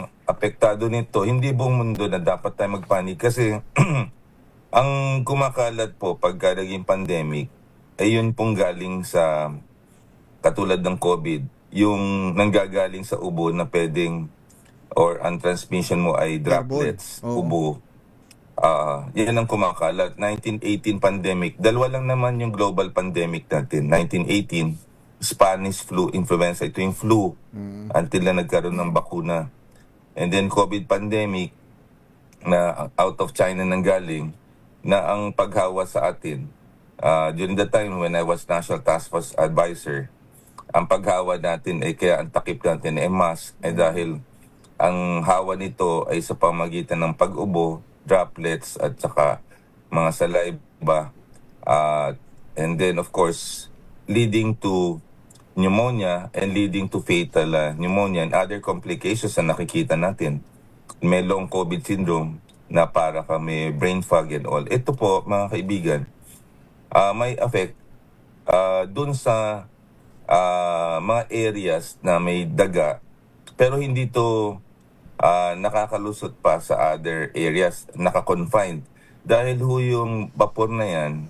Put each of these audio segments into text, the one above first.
ang apektado nito, hindi buong mundo na dapat tayo magpanik kasi ang kumakalat po pagka naging pandemic ay yun pong galing sa katulad ng COVID, yung nanggagaling sa ubo na pwedeng or ang transmission mo ay Airborne. droplets, Oo. ubo. Yan ang kumakalat. 1918 pandemic, dalawa lang naman yung global pandemic natin. 1918, Spanish flu, influenza. Ito yung flu until na nagkaroon ng bakuna. And then COVID pandemic na out of China nang galing na ang paghawa sa atin. During the time when I was National Task Force Advisor, ang paghawa natin ay kaya ang takip natin ay mask ay dahil ang hawa nito ay sa pamagitan ng pag-ubo, droplets at saka mga saliva. And then of course, leading to pneumonia and leading to fatal pneumonia and other complications na nakikita natin. May long COVID syndrome na para kami brain fog and all. Ito po, mga kaibigan, may affect dun sa mga areas na may daga pero hindi to nakakalusot pa sa other areas, naka-confined. Dahil ho yung vapor na yan,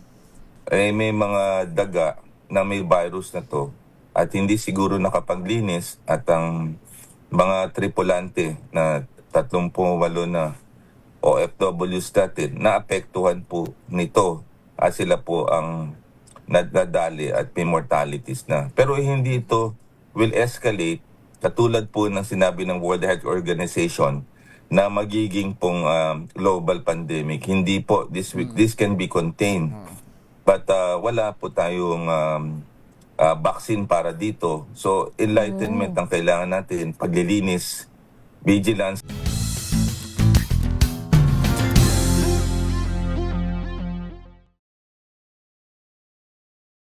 ay may mga daga na may virus na to at hindi siguro nakapaglinis at ang mga tripulante na 38 na OFWs natin naapektuhan po nito at sila po ang nadadali at may mortalities na. Pero hindi ito will escalate katulad po ng sinabi ng World Health Organization na magiging pong global pandemic. Hindi po, this can be contained. But wala po tayong vaccine para dito. So enlightenment ang kailangan natin, paglilinis, vigilance.